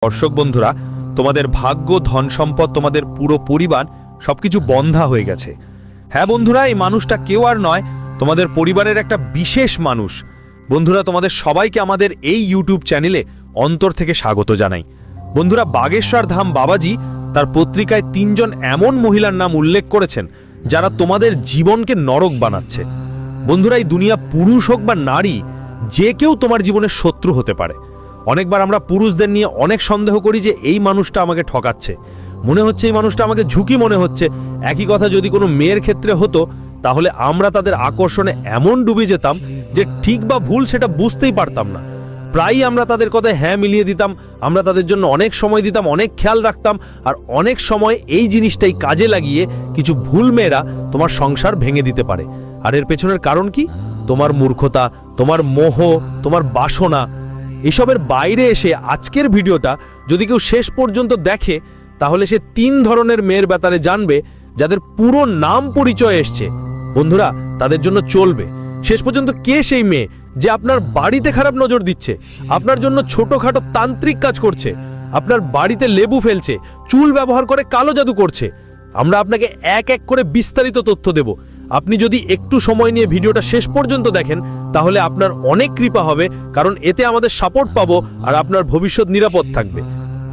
দর্শক বন্ধুরা, তোমাদের ভাগ্য, ধন সম্পদ, তোমাদের পুরো পরিবার সবকিছু বন্ধা হয়ে গেছে। হ্যাঁ বন্ধুরা, এই মানুষটা কেউ আর নয়, তোমাদের পরিবারের একটা বিশেষ মানুষ। বন্ধুরা, তোমাদের সবাইকে আমাদের এই ইউটিউব চ্যানেলে অন্তর থেকে স্বাগত জানাই। বন্ধুরা, বাগেশ্বর ধাম বাবাজি তার পত্রিকায় 3 জন এমন মহিলার নাম উল্লেখ করেছেন যারা তোমাদের জীবনকে নরক বানাচ্ছে। বন্ধুরা, এই দুনিয়া পুরুষ হোক বা নারী, যে কেউ তোমার জীবনের শত্রু হতে পারে। অনেকবার আমরা পুরুষদের নিয়ে অনেক সন্দেহ করি যে এই মানুষটা আমাকে ঠকাচ্ছে, মনে হচ্ছে এই মানুষটা আমাকে ঝুঁকি মনে হচ্ছে। একই কথা যদি কোনো মেয়ের ক্ষেত্রে হতো, তাহলে আমরা তাদের আকর্ষণে এমন ডুবে যেতাম যে ঠিক বা ভুল সেটা বুঝতেই পারতাম না। প্রায়ই আমরা তাদের কথায় হ্যাঁ মিলিয়ে দিতাম, আমরা তাদের জন্য অনেক সময় দিতাম, অনেক খেয়াল রাখতাম, আর অনেক সময় এই জিনিসটাই কাজে লাগিয়ে কিছু ভুল মেয়েরা তোমার সংসার ভেঙে দিতে পারে। আর এর পেছনের কারণ কি? তোমার মূর্খতা, তোমার মোহ, তোমার বাসনা। এসবের বাইরে এসে আজকের ভিডিওটা যদি কেউ শেষ পর্যন্ত দেখে, তাহলে সে 3 ধরনের মেয়ের ব্যাপারে জানবে যাদের পুরো নাম পরিচয় এসছে। বন্ধুরা, তাদের জন্য চলবে। শেষ পর্যন্ত কে সেই মেয়ে যে আপনার বাড়িতে খারাপ নজর দিচ্ছে, আপনার জন্য ছোটখাটো তান্ত্রিক কাজ করছে, আপনার বাড়িতে লেবু ফেলছে, চুল ব্যবহার করে কালো জাদু করছে। আমরা আপনাকে এক এক করে বিস্তারিত তথ্য দেব। আপনি যদি একটু সময় নিয়ে ভিডিওটা শেষ পর্যন্ত দেখেন, তাহলে আপনার অনেক কৃপা হবে, কারণ এতে আমাদের সাপোর্ট পাবো আর আপনার ভবিষ্যৎ নিরাপদ থাকবে।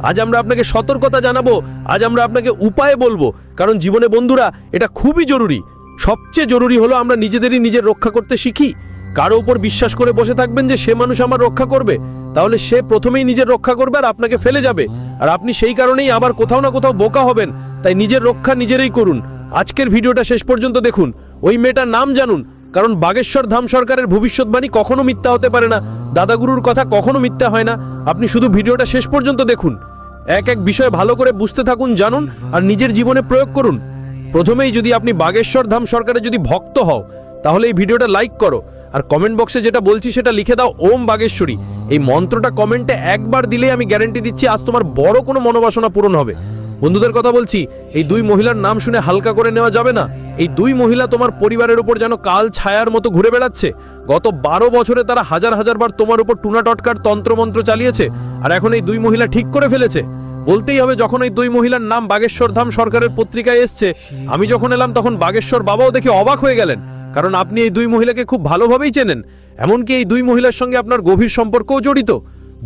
আজ আমরা আপনাকে সতর্কতা জানাবো, আজ আমরা আপনাকে উপায় বলবো, কারণ জীবনে বন্ধুরা এটা খুবই জরুরি। সবচেয়ে জরুরি হলো আমরা নিজেদেরই নিজের রক্ষা করতে শিখি। কারো উপর বিশ্বাস করে বসে থাকবেন যে সে মানুষ আমার রক্ষা করবে, তাহলে সে প্রথমেই নিজের রক্ষা করবে আর আপনাকে ফেলে যাবে, আর আপনি সেই কারণেই আবার কোথাও না কোথাও বোকা হবেন। তাই নিজের রক্ষা নিজেরাই করুন। আজকের ভিডিওটা শেষ পর্যন্ত দেখুন, ওই মেয়েটার নাম জানুন, কারণ বাগেশ্বর ধাম সরকারের ভবিষ্যৎবাণী কখনো মিথ্যা হতে পারে না, দাদাগুরুর কথা কখনো মিথ্যা হয় না। আপনি শুধু ভিডিওটা শেষ পর্যন্ত দেখুন, এক এক বিষয় ভালো করে বুঝতে থাকুন, জানুন আর নিজের জীবনে প্রয়োগ করুন। প্রথমেই যদি আপনি বাগেশ্বর ধাম সরকারের যদি ভক্ত হও, তাহলে এই ভিডিওটা লাইক করো আর কমেন্ট বক্সে যেটা বলছি সেটা লিখে দাও, ওম বাগেশ্বরী। এই মন্ত্রটা কমেন্টে একবার দিলে আমি গ্যারান্টি দিচ্ছি আজ তোমার বড় কোনো মনোবাসনা পূরণ হবে। বন্ধুদের কথা বলছি, এই 2 মহিলার নাম শুনে হালকা করে নেওয়া যাবে না। এই 2 মহিলা তোমার পরিবারের উপর যেন কাল ছায়ার মতো ঘুরে বেড়াচ্ছে। গত 12 বছরে তারা হাজার হাজার বার তোমার উপর টুনা টটকার তন্ত্রমন্ত্র চালিয়েছে, আর এখন এই 2 মহিলা ঠিক করে ফেলেছে। বলতেই হবে, যখন এই 2 মহিলার নাম বাগেশ্বর ধাম সরকারের পত্রিকায় এসছে, আমি যখন এলাম তখন বাগেশ্বর বাবাও দেখে অবাক হয়ে গেলেন, কারণ আপনি এই 2 মহিলাকে খুব ভালোভাবেই চেনেন। এমনকি এই 2 মহিলার সঙ্গে আপনার গভীর সম্পর্কও জড়িত।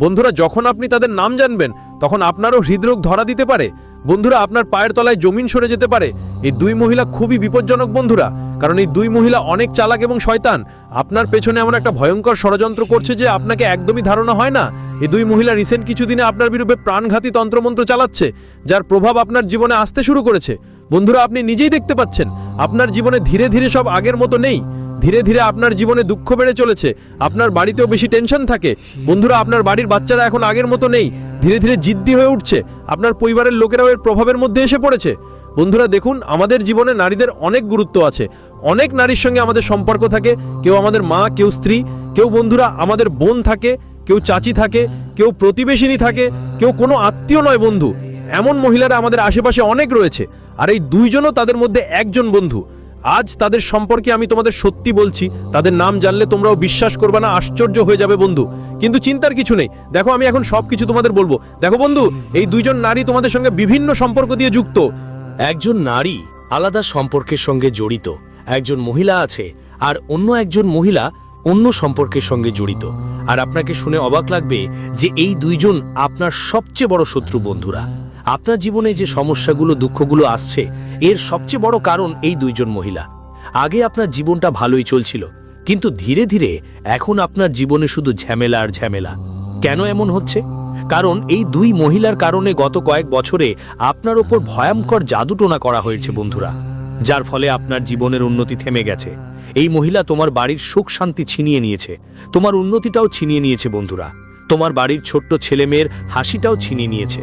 বন্ধুরা, যখন আপনি তাদের নাম জানবেন, তখন আপনারও হৃদরোগ ধরা দিতে পারে। বন্ধুরা, আপনার পায়ের তলায় জমিন সরে যেতে পারে। এই 2 মহিলা খুবই বিপজ্জনক বন্ধুরা, কারণ এই 2 মহিলা অনেক চালাক এবং শয়তান। আপনার পেছনে এমন একটা ভয়ঙ্কর ষড়যন্ত্র করছে যে আপনাকে একদমই ধারণা হয় না। এই 2 মহিলা রিসেন্ট কিছুদিনে আপনার বিরুদ্ধে প্রাণঘাতী তন্ত্রমন্ত্র চালাচ্ছে, যার প্রভাব আপনার জীবনে আসতে শুরু করেছে। বন্ধুরা, আপনি নিজেই দেখতে পাচ্ছেন আপনার জীবনে ধীরে ধীরে সব আগের মতো নেই। ধীরে ধীরে আপনার জীবনে দুঃখ বেড়ে চলেছে, আপনার বাড়িতেও বেশি টেনশন থাকে। বন্ধুরা, আপনার বাড়ির বাচ্চারা এখন আগের মতো নেই, ধীরে ধীরে জিদ্দি হয়ে উঠছে। আপনার পরিবারের লোকেরাও এর প্রভাবের মধ্যে এসে পড়েছে। বন্ধুরা দেখুন, আমাদের জীবনে নারীদের অনেক গুরুত্ব আছে। অনেক নারীর সঙ্গে আমাদের সম্পর্ক থাকে, কেউ আমাদের মা, কেউ স্ত্রী, কেউ বন্ধুরা আমাদের বোন থাকে, কেউ চাচি থাকে, কেউ প্রতিবেশিনী থাকে, কেউ কোনো আত্মীয় নয় বন্ধু। এমন মহিলারা আমাদের আশেপাশে অনেক রয়েছে, আর এই 2 জনও তাদের মধ্যে একজন বন্ধু। আজ তাদের সম্পর্কে আমি তোমাদের সত্যি বলছি, তাদের নাম জানলে তোমরাও বিশ্বাস করবে না, আশ্চর্য হয়ে যাবে বন্ধু। কিন্তু চিন্তার কিছু নেই, দেখো আমি এখন সবকিছু তোমাদের বলবো। দেখো বন্ধু, এই 2 জন নারী তোমাদের সঙ্গে বিভিন্ন সম্পর্ক দিয়ে যুক্ত। একজন নারী আলাদা সম্পর্কের সঙ্গে জড়িত, একজন মহিলা আছে, আর অন্য একজন মহিলা অন্য সম্পর্কের সঙ্গে জড়িত। আর আপনাকে শুনে অবাক লাগবে যে এই 2 জন আপনার সবচেয়ে বড় শত্রু বন্ধুরা। আপনার জীবনে যে সমস্যাগুলো, দুঃখগুলো আসছে, এর সবচেয়ে বড় কারণ এই 2 জন মহিলা। আগে আপনার জীবনটা ভালোই চলছিল, কিন্তু ধীরে ধীরে এখন আপনার জীবনে শুধু ঝামেলা আর ঝামেলা। কেন এমন হচ্ছে? কারণ এই 2 মহিলার কারণে গত কয়েক বছরে আপনার ওপর ভয়ঙ্কর জাদুটোনা করা হয়েছে বন্ধুরা, যার ফলে আপনার জীবনের উন্নতি থেমে গেছে। এই মহিলা তোমার বাড়ির সুখ শান্তি ছিনিয়ে নিয়েছে, তোমার উন্নতিটাও ছিনিয়ে নিয়েছে বন্ধুরা। তোমার বাড়ির ছোট্ট ছেলে মেয়ের হাসিটাও ছিনিয়ে নিয়েছে।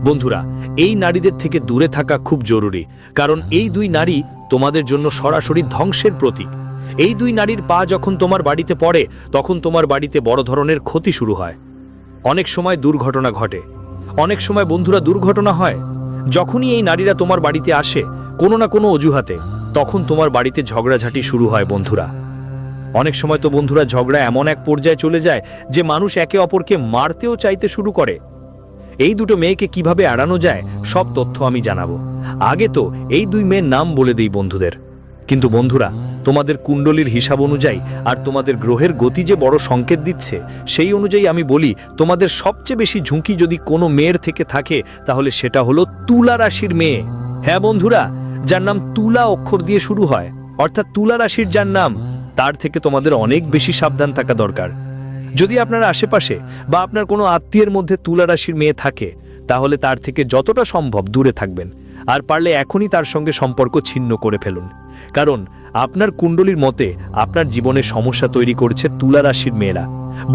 বন্ধুরা, এই নারীদের থেকে দূরে থাকা খুব জরুরি, কারণ এই 2 নারী তোমাদের জন্য সরাসরি ধ্বংসের প্রতীক। এই 2 নারীর পা যখন তোমার বাড়িতে পড়ে, তখন তোমার বাড়িতে বড় ধরনের ক্ষতি শুরু হয়। অনেক সময় দুর্ঘটনা ঘটে, অনেক সময় বন্ধুরা দুর্ঘটনা হয়। যখনই এই নারীরা তোমার বাড়িতে আসে কোনো না কোনো অজুহাতে, তখন তোমার বাড়িতে ঝগড়াঝাটি শুরু হয় বন্ধুরা। অনেক সময় তো বন্ধুরা ঝগড়া এমন এক পর্যায়ে চলে যায় যে মানুষ একে অপরকে মারতেও চাইতে শুরু করে। এই দুটো মেয়েকে কিভাবে এড়ানো যায় সব তথ্য আমি জানাবো। আগে তো এই দুই মেয়ের নাম বলে দিই বন্ধুদের। কিন্তু বন্ধুরা, তোমাদের কুণ্ডলীর হিসাব অনুযায়ী আর তোমাদের গ্রহের গতি যে বড় সংকেত দিচ্ছে, সেই অনুযায়ী আমি বলি, তোমাদের সবচেয়ে বেশি ঝুঁকি যদি কোনো মেয়ের থেকে থাকে তাহলে সেটা হলো তুলা রাশির মেয়ে। হ্যাঁ বন্ধুরা, যার নাম তুলা অক্ষর দিয়ে শুরু হয়, অর্থাৎ তুলা রাশির যার নাম, তার থেকে তোমাদের অনেক বেশি সাবধান থাকা দরকার। যদি আপনার আশেপাশে বা আপনার কোনো আত্মীয়ের মধ্যে তুলা রাশির মেয়ে থাকে, তাহলে তার থেকে যতটা সম্ভব দূরে থাকবেন, আর পারলে এখনই তার সঙ্গে সম্পর্ক ছিন্ন করে ফেলুন। কারণ আপনার কুণ্ডলীর মতে আপনার জীবনে সমস্যা তৈরি করছে তুলা রাশির মেয়েরা।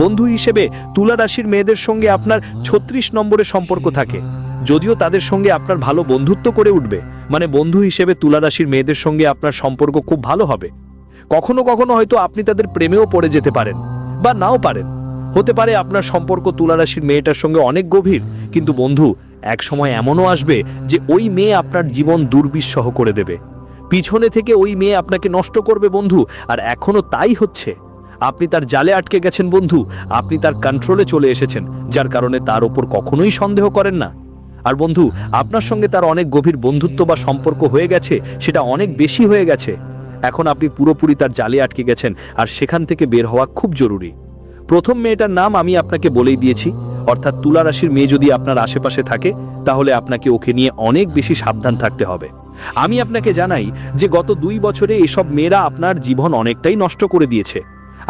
বন্ধু হিসেবে তুলা রাশির মেয়েদের সঙ্গে আপনার 36 নম্বরে সম্পর্ক থাকে, যদিও তাদের সঙ্গে আপনার ভালো বন্ধুত্ব করে উঠবে, মানে বন্ধু হিসেবে তুলা রাশির মেয়েদের সঙ্গে আপনার সম্পর্ক খুব ভালো হবে। কখনো কখনো হয়তো আপনি তাদের প্রেমেও পড়ে যেতে পারেন বা নাও পারেন। হতে পারে আপনার সম্পর্ক তুলা রাশির মেয়েটার সঙ্গে অনেক গভীর, কিন্তু বন্ধু, এক সময় এমনও আসবে যে ওই মেয়ে আপনার জীবন দুর্বিষহ করে দেবে। পিছনে থেকে ওই মেয়ে আপনাকে নষ্ট করবে বন্ধু, আর এখনো তাই হচ্ছে। আপনি তার জালে আটকে গেছেন বন্ধু, আপনি তার কন্ট্রোলে চলে এসেছেন, যার কারণে তার ওপর কখনোই সন্দেহ করেন না। আর বন্ধু, আপনার সঙ্গে তার অনেক গভীর বন্ধুত্ব বা সম্পর্ক হয়ে গেছে, সেটা অনেক বেশি হয়ে গেছে। এখন আপনি পুরোপুরি তার জালে আটকে গেছেন, আর সেখান থেকে বের হওয়া খুব জরুরি। প্রথম মেয়েটার নাম আমি আপনাকে বলেই দিয়েছি, অর্থাৎ তুলা রাশির মেয়ে যদি আপনার আশেপাশে থাকে, তাহলে আপনাকে ওকে নিয়ে অনেক বেশি সাবধান থাকতে হবে। আমি আপনাকে জানাই যে গত 2 বছরে এসব মেয়েরা আপনার জীবন অনেকটাই নষ্ট করে দিয়েছে।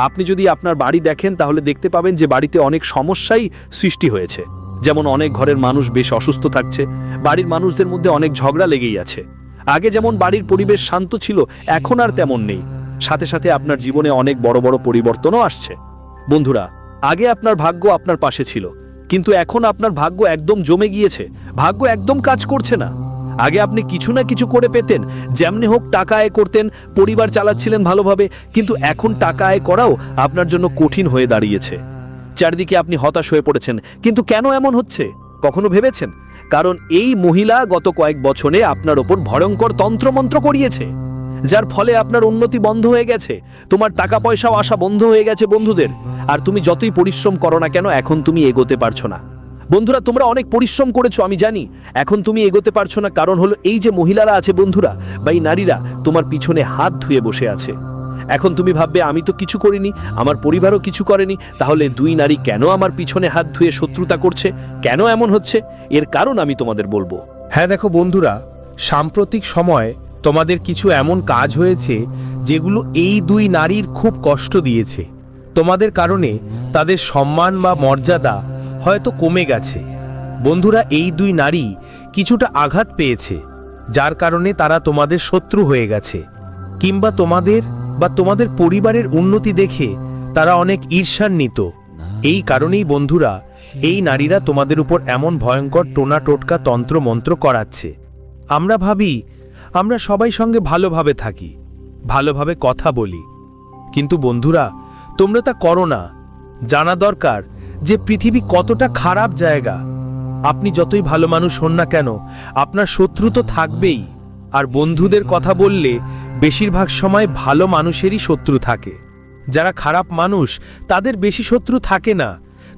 আপনি যদি আপনার বাড়ি দেখেন তাহলে দেখতে পাবেন যে বাড়িতে অনেক সমস্যাই সৃষ্টি হয়েছে। যেমন অনেক ঘরের মানুষ বেশ অসুস্থ থাকছে, বাড়ির মানুষদের মধ্যে অনেক ঝগড়া লেগেই আছে। আগে যেমন বাড়ির পরিবেশ শান্ত ছিল, এখন আর তেমন নেই। সাথে সাথে আপনার জীবনে অনেক বড় বড় পরিবর্তনও আসছে। বন্ধুরা, আগে আপনার ভাগ্য আপনার পাশে ছিল, কিন্তু এখন আপনার ভাগ্য একদম জমে গিয়েছে, ভাগ্য একদম কাজ করছে না। আগে আপনি কিছু না কিছু করে পেতেন, যেমনি হোক টাকা আয় করতেন, পরিবার চালাচ্ছিলেন ভালোভাবে, কিন্তু এখন টাকা আয় করাও আপনার জন্য কঠিন হয়ে দাঁড়িয়েছে। চারদিকে আপনি হতাশ হয়ে পড়েছেন, কিন্তু কেন এমন হচ্ছে কখনো ভেবেছেন? কারণ এই মহিলা গত কয়েক বছরে আপনার ওপর ভয়ঙ্কর তন্ত্রমন্ত্র করিয়েছে, যার ফলে আপনার উন্নতি বন্ধ হয়ে গেছে, তোমার টাকা পয়সাও আসা বন্ধ হয়ে গেছে বন্ধুদের। আর তুমি যতই পরিশ্রম করো না কেন, এখন তুমি এগোতে পারছো না। বন্ধুরা, তোমরা অনেক পরিশ্রম করেছো আমি জানি, এখন তুমি এগোতে পারছো না। কারণ হলো এই যে মহিলারা আছে বন্ধুরা, বা এই নারীরা তোমার পিছনে হাত ধুয়ে বসে আছে। এখন তুমি ভাববে, আমি তো কিছু করিনি, আমার পরিবারও কিছু করেনি, তাহলে দুই নারী কেন আমার পিছনে হাত ধুয়ে শত্রুতা করছে, কেন এমন হচ্ছে? এর কারণ আমি তোমাদের বলবো। হ্যাঁ দেখো বন্ধুরা, সাম্প্রতিক সময় তোমাদের কিছু এমন কাজ হয়েছে যেগুলো এই দুই নারীর খুব কষ্ট দিয়েছে। তোমাদের কারণে তাদের সম্মান বা মর্যাদা হয়তো কমে গেছে। বন্ধুরা, এই দুই নারী কিছুটা আঘাত পেয়েছে, যার কারণে তারা তোমাদের শত্রু হয়ে গেছে, কিংবা তোমাদের বা তোমাদের পরিবারের উন্নতি দেখে তারা অনেক ঈর্ষান্বিত। এই কারণেই বন্ধুরা, এই নারীরা তোমাদের উপর এমন ভয়ঙ্কর টোনা টোটকা তন্ত্র মন্ত্র করাচ্ছে। আমরা ভাবি আমরা সবাই সঙ্গে ভালোভাবে থাকি, ভালোভাবে কথা বলি, কিন্তু বন্ধুরা তোমরা তা করো না। জানা দরকার যে পৃথিবী কতটা খারাপ জায়গা। আপনি যতই ভালো মানুষ হন না কেন, আপনার শত্রু তো থাকবেই। আর বন্ধুদের কথা বললে বেশিরভাগ সময় ভালো মানুষেরই শত্রু থাকে। যারা খারাপ মানুষ তাদের বেশি শত্রু থাকে না,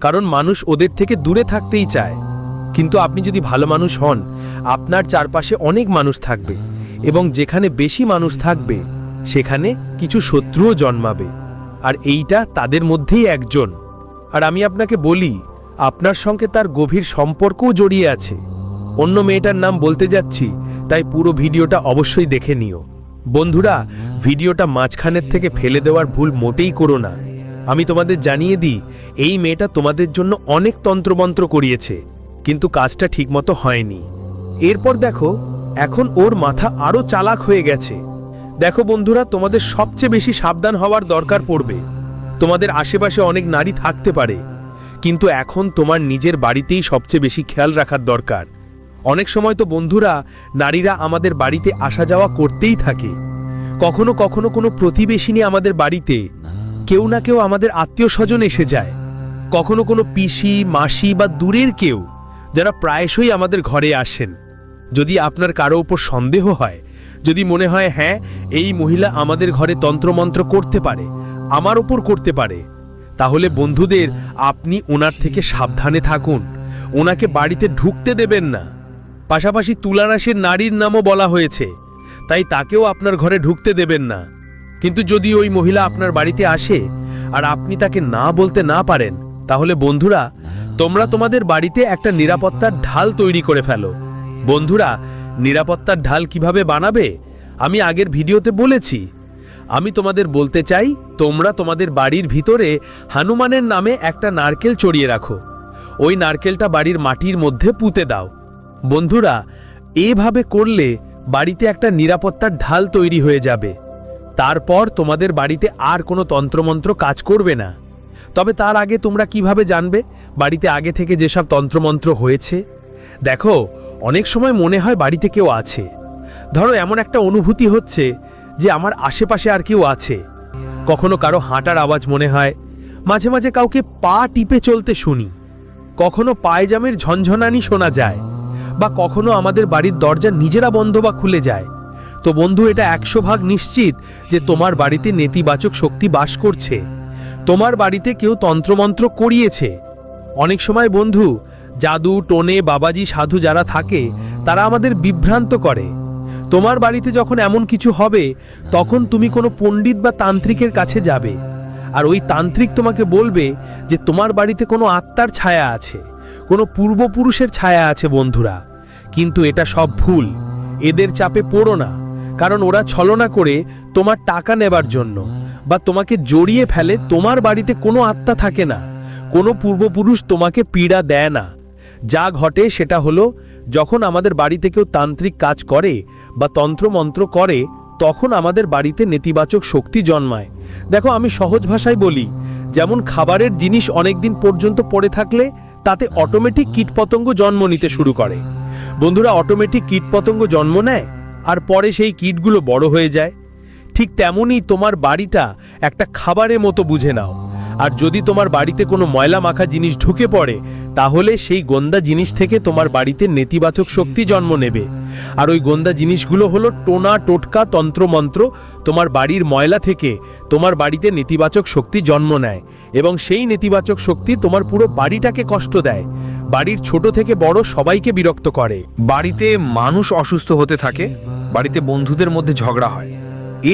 কারণ মানুষ ওদের থেকে দূরে থাকতেই চায়। কিন্তু আপনি যদি ভালো মানুষ হন, আপনার চারপাশে অনেক মানুষ থাকবে, এবং যেখানে বেশি মানুষ থাকবে সেখানে কিছু শত্রুও জন্মাবে, আর এইটা তাদের মধ্যেই একজন। আর আমি আপনাকে বলি, আপনার সঙ্গে তার গভীর সম্পর্কও জড়িয়ে আছে। অন্য মেয়েটার নাম বলতে যাচ্ছি, তাই পুরো ভিডিওটা অবশ্যই দেখে নিও। বন্ধুরা, ভিডিওটা মাঝখানের থেকে ফেলে দেওয়ার ভুল মোটেই করো না। আমি তোমাদের জানিয়ে দিই, এই মেয়েটা তোমাদের জন্য অনেক তন্ত্রমন্ত্র করিয়েছে, কিন্তু কাজটা ঠিকমতো হয়নি। এরপর দেখো, এখন ওর মাথা আরও চালাক হয়ে গেছে। দেখো বন্ধুরা, তোমাদের সবচেয়ে বেশি সাবধান হওয়ার দরকার পড়বে। তোমাদের আশেপাশে অনেক নারী থাকতে পারে, কিন্তু এখন তোমার নিজের বাড়িতেই সবচেয়ে বেশি খেয়াল রাখার দরকার। অনেক সময় তো বন্ধুরা, নারীরা আমাদের বাড়িতে আসা যাওয়া করতেই থাকে। কখনো কখনো কোনো প্রতিবেশিনী আমাদের বাড়িতে, কেউ না কেউ আমাদের আত্মীয় স্বজন এসে যায়। কখনো কোনো পিসি, মাসি বা দূরের কেউ, যারা প্রায়শই আমাদের ঘরে আসেন। যদি আপনার কারো উপর সন্দেহ হয়, যদি মনে হয় হ্যাঁ এই মহিলা আমাদের ঘরে তন্ত্রমন্ত্র করতে পারে, আমার ওপর করতে পারে, তাহলে বন্ধুদের আপনি ওনার থেকে সাবধানে থাকুন। ওনাকে বাড়িতে ঢুকতে দেবেন না। পাশাপাশি তুলারাশির নারীর নামও বলা হয়েছে, তাই তাকেও আপনার ঘরে ঢুকতে দেবেন না। কিন্তু যদি ওই মহিলা আপনার বাড়িতে আসে আর আপনি তাকে না বলতে না পারেন, তাহলে বন্ধুরা তোমরা তোমাদের বাড়িতে একটা নিরাপত্তার ঢাল তৈরি করে ফেলো। বন্ধুরা, নিরাপত্তার ঢাল কিভাবে বানাবে আমি আগের ভিডিওতে বলেছি। আমি তোমাদের বলতে চাই, তোমরা তোমাদের বাড়ির ভিতরে হনুমানের নামে একটা নারকেল চড়িয়ে রাখো। ওই নারকেলটা বাড়ির মাটির মধ্যে পুঁতে দাও। বন্ধুরা, এভাবে করলে বাড়িতে একটা নিরাপত্তার ঢাল তৈরি হয়ে যাবে। তারপর তোমাদের বাড়িতে আর কোনো তন্ত্রমন্ত্র কাজ করবে না। তবে তার আগে তোমরা কিভাবে জানবে বাড়িতে আগে থেকে যেসব তন্ত্রমন্ত্র হয়েছে? দেখো, অনেক সময় মনে হয় বাড়িতে কেউ আছে। ধরো এমন একটা অনুভূতি হচ্ছে যে আমার আশেপাশে আর কেউ আছে। কখনো কারো হাঁটার আওয়াজ মনে হয়, মাঝে মাঝে কাউকে পা টিপে চলতে শুনি, কখনো পায়জামের ঝনঝনানি শোনা যায়, বা কখনো আমাদের বাড়ির দরজা নিজেরা বন্ধ বা খুলে যায়। তো বন্ধু, এটা 100% নিশ্চিত যে তোমার বাড়িতে নেতিবাচক শক্তি বাস করছে। তোমার বাড়িতে কেউ তন্ত্রমন্ত্র করিয়েছে। অনেক সময় বন্ধু, জাদু টোনে বাবাজি সাধু যারা থাকে তারা আমাদের বিভ্রান্ত করে। তোমার বাড়িতে যখন এমন কিছু হবে, তখন তুমি কোনো পণ্ডিত বা তান্ত্রিকের কাছে যাবে, আর ওই তান্ত্রিক তোমাকে বলবে যে তোমার বাড়িতে কোনো আত্মার ছায়া আছে, কোনো পূর্বপুরুষের ছায়া আছে। বন্ধুরা, কিন্তু এটা সব ভুল। এদের চাপে পড়ো না, কারণ ওরা ছলনা করে তোমার টাকা নেবার জন্য বা তোমাকে জড়িয়ে ফেলে। তোমার বাড়িতে কোনো আত্মা থাকে না, কোনো পূর্বপুরুষ তোমাকে পীড়া দেয় না। যা ঘটে সেটা হলো, যখন আমাদের বাড়িতে কেউ তান্ত্রিক কাজ করে বা তন্ত্রমন্ত্র করে, তখন আমাদের বাড়িতে নেতিবাচক শক্তি জন্মায়। দেখো, আমি সহজ ভাষায় বলি, যেমন খাবারের জিনিস অনেকদিন পর্যন্ত পড়ে থাকলে তাতে অটোমেটিক কীটপতঙ্গ জন্ম নিতে শুরু করে। বন্ধুরা, অটোমেটিক কীটপতঙ্গ জন্ম নেয় আর পরে সেই কীটগুলো বড় হয়ে যায়। ঠিক তেমনই তোমার বাড়িটা একটা খাবারের মতো বুঝে নাও। আর যদি তোমার বাড়িতে কোনো ময়লা মাখা জিনিস ঢুকে পড়ে, তাহলে সেই গন্দা জিনিস থেকে তোমার বাড়িতে নেতিবাচক শক্তি জন্ম নেবে। আর ওই গন্দা জিনিসগুলো হলো টোনা টোটকা তন্ত্রমন্ত্র। তোমার বাড়ির ময়লা থেকে তোমার বাড়িতে নেতিবাচক শক্তি জন্ম নেয়, এবং সেই নেতিবাচক শক্তি তোমার পুরো বাড়িটাকে কষ্ট দেয়। বাড়ির ছোট থেকে বড় সবাইকে বিরক্ত করে। বাড়িতে মানুষ অসুস্থ হতে থাকে, বাড়িতে বন্ধুদের মধ্যে ঝগড়া হয়,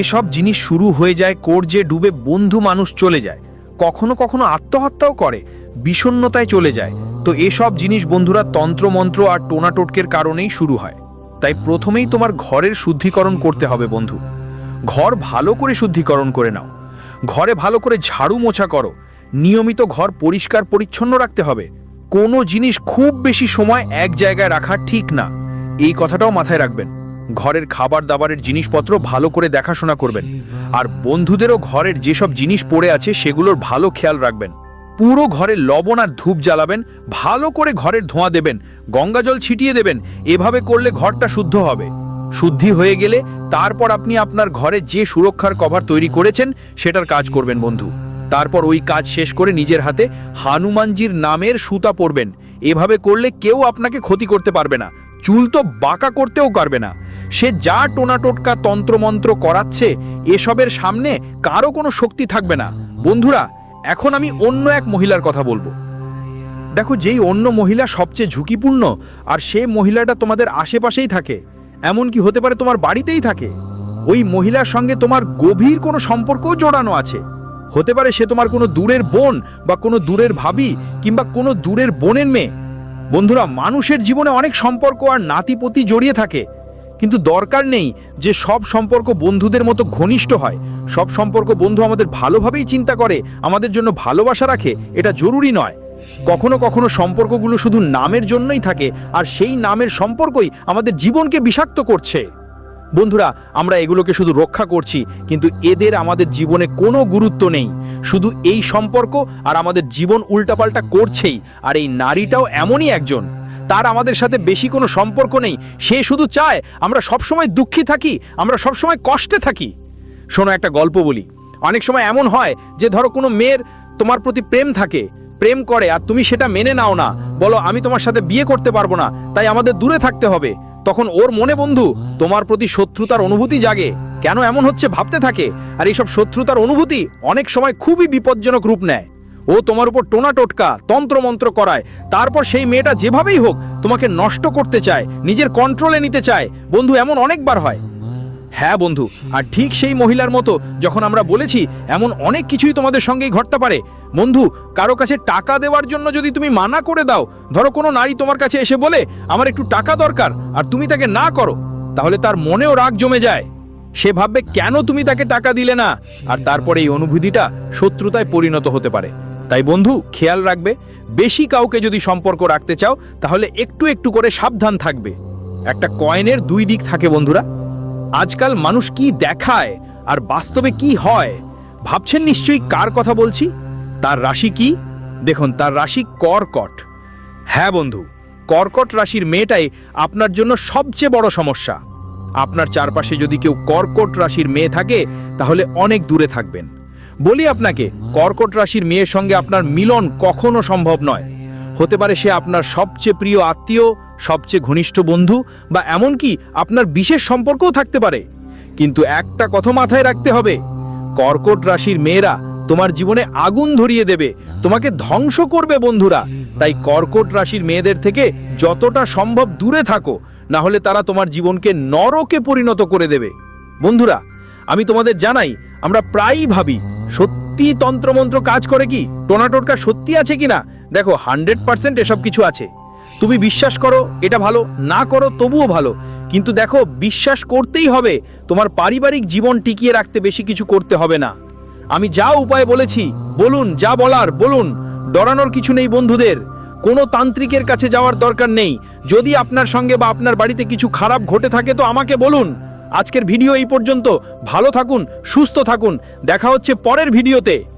এসব জিনিস শুরু হয়ে যায় কর্জে ডুবে বন্ধু মানুষ চলে যায়, কখনো কখনো আত্মহত্যাও করে, বিষণ্ণতায় চলে যায়। তো এসব জিনিস বন্ধুরা তন্ত্রমন্ত্র আর টোনাটোটকের কারণেই শুরু হয়। তাই প্রথমেই তোমার ঘরের শুদ্ধিকরণ করতে হবে বন্ধু। ঘর ভালো করে শুদ্ধিকরণ করে নাও, ঘরে ভালো করে ঝাড়ু মোছা করো, নিয়মিত ঘর পরিষ্কার পরিচ্ছন্ন রাখতে হবে। কোনো জিনিস খুব বেশি সময় এক জায়গায় রাখা ঠিক না, এই কথাটাও মাথায় রাখবেন। ঘরের খাবার দাবারের জিনিসপত্র ভালো করে দেখাশোনা করবেন, আর বন্ধুদেরও ঘরের যেসব জিনিস পড়ে আছে সেগুলোর ভালো খেয়াল রাখবেন। পুরো ঘরে লবণ আর ধূপ জ্বালাবেন, ভালো করে ঘরের ধোঁয়া দেবেন, গঙ্গাজল ছিটিয়ে দেবেন। এভাবে করলে ঘরটা শুদ্ধ হবে। শুদ্ধি হয়ে গেলে তারপর আপনি আপনার ঘরে যে সুরক্ষার কভার তৈরি করেছেন সেটার কাজ করবেন বন্ধু। তারপর ওই কাজ শেষ করে নিজের হাতে হনুমানজির নামের সুতা পরবেন। এভাবে করলে কেউ আপনাকে ক্ষতি করতে পারবে না, চুল তো বাঁকা করতেও পারবে না। সে যা টোনাটোটকা তন্ত্রমন্ত্র করাচ্ছে, এসবের সামনে কারো কোনো শক্তি থাকবে না। বন্ধুরা, এখন আমি অন্য এক মহিলার কথা বলবো। দেখো, যেই অন্য মহিলা সবচেয়ে ঝুঁকিপূর্ণ, আর সে মহিলাটা তোমাদের আশেপাশেই থাকে, এমনকি হতে পারে তোমার বাড়িতেই থাকে। ওই মহিলার সঙ্গে তোমার গভীর কোনো সম্পর্কও জড়ানো আছে। হতে পারে সে তোমার কোনো দূরের বোন, বা কোনো দূরের ভাবি, কিংবা কোনো দূরের বোনের মেয়ে। বন্ধুরা, মানুষের জীবনে অনেক সম্পর্ক আর নাতিপতি জড়িয়ে থাকে, কিন্তু দরকার নেই যে সব সম্পর্ক বন্ধুদের মতো ঘনিষ্ঠ হয়। সব সম্পর্ক বন্ধু আমাদের ভালোভাবেই চিন্তা করে, আমাদের জন্য ভালোবাসা রাখে, এটা জরুরি নয়। কখনো কখনো সম্পর্কগুলো শুধু নামের জন্যই থাকে, আর সেই নামের সম্পর্কই আমাদের জীবনকে বিষাক্ত করছে। বন্ধুরা, আমরা এগুলোকে শুধু রক্ষা করছি, কিন্তু এদের আমাদের জীবনে কোনো গুরুত্ব নেই। শুধু এই সম্পর্ক আর আমাদের জীবন উল্টাপাল্টা করছেই। আর এই নারীটাও এমনই একজন, তার আমাদের সাথে বেশি কোনো সম্পর্ক নেই। সে শুধু চায় আমরা সবসময় দুঃখী থাকি, আমরা সবসময় কষ্টে থাকি। শোনো, একটা গল্প বলি। অনেক সময় এমন হয় যে ধরো কোনো মেয়ের তোমার প্রতি প্রেম থাকে, প্রেম করে, আর তুমি সেটা মেনে নাও না, বলো আমি তোমার সাথে বিয়ে করতে পারবো না, তাই আমাদের দূরে থাকতে হবে। তখন ওর মনে বন্ধু তোমার প্রতি শত্রুতার অনুভূতি জাগে। কেন এমন হচ্ছে ভাবতে থাকে, আর এইসব শত্রুতার অনুভূতি অনেক সময় খুবই বিপজ্জনক রূপ নেয়। ও তোমার উপর টোনা টোটকা তন্ত্রমন্ত্র করায়, তারপর সেই মেয়েটা যেভাবেই হোক তোমাকে নষ্ট করতে চায়, নিজের কন্ট্রোলে নিতে চায়। বন্ধু, এমন অনেকবার হয়। হ্যাঁ বন্ধু, আর ঠিক সেই মহিলার মতো যখন আমরা বলেছি, এমন অনেক কিছুই তোমাদের সঙ্গেই ঘটতে পারে। বন্ধু, কারো কাছে টাকা দেওয়ার জন্য যদি তুমি মানা করে দাও, ধরো কোনো নারী তোমার কাছে এসে বলে আমার একটু টাকা দরকার, আর তুমি তাকে না করো, তাহলে তার মনেও রাগ জমে যায়। সে ভাববে কেন তুমি তাকে টাকা দিলে না, আর তারপরে এই অনুভূতিটা শত্রুতায় পরিণত হতে পারে। তাই বন্ধু, খেয়াল রাখবে, বেশি কাউকে যদি সম্পর্ক রাখতে চাও তাহলে একটু একটু করে সাবধান থাকবে। একটা কয়েনের দুই দিক থাকে বন্ধুরা। আজকাল মানুষ কি দেখায় আর বাস্তবে কি হয়, ভাবছেন নিশ্চয়ই কার কথা বলছি। তার রাশি কি? দেখুন, তার রাশি কর্কট। হ্যাঁ বন্ধু, কর্কট রাশির মেয়েটাই আপনার জন্য সবচেয়ে বড় সমস্যা। আপনার চারপাশে যদি কেউ কর্কট রাশির মেয়ে থাকে তাহলে অনেক দূরে থাকবেন। বলি আপনাকে, কর্কট রাশির মেয়ের সঙ্গে আপনার মিলন কখনো সম্ভব নয়। হতে পারে সে আপনার সবচেয়ে প্রিয় আত্মীয়, সবচেয়ে ঘনিষ্ঠ বন্ধু, বা এমনকি আপনার বিশেষ সম্পর্কও থাকতে পারে। কিন্তু একটা কথা মাথায় রাখতে হবে, কর্কট রাশির মেয়েরা তোমার জীবনে আগুন ধরিয়ে দেবে, তোমাকে ধ্বংস করবে বন্ধুরা। তাই কর্কট রাশির মেয়েদের থেকে যতটা সম্ভব দূরে থাকো, না হলে তারা তোমার জীবনকে নরকে পরিণত করে দেবে। বন্ধুরা, আমি তোমাদের জানাই, আমরা প্রায়ই ভাবি সত্যি তন্ত্রমন্ত্র কাজ করে কি, টোনাটোটকা সত্যি আছে কিনা। দেখো, 100% এসব কিছু আছে। তুমি বিশ্বাস করো, এটা ভালো, না করো তবুও ভালো। কিন্তু দেখো, বিশ্বাস করতেই হবে। তোমার পারিবারিক জীবন টিকিয়ে রাখতে বেশি কিছু করতে হবে না। আমি যা উপায় বলেছি, বলুন, যা বলার বলুন। ডরানোর কিছু নেই বন্ধুদের। কোনো তান্ত্রিকের কাছে যাওয়ার দরকার নেই। যদি আপনার সঙ্গে বা আপনার বাড়িতে কিছু খারাপ ঘটে থাকে তো আমাকে বলুন। আজকের ভিডিও এই পর্যন্ত। ভালো থাকুন, সুস্থ থাকুন। দেখা হচ্ছে পরের ভিডিওতে।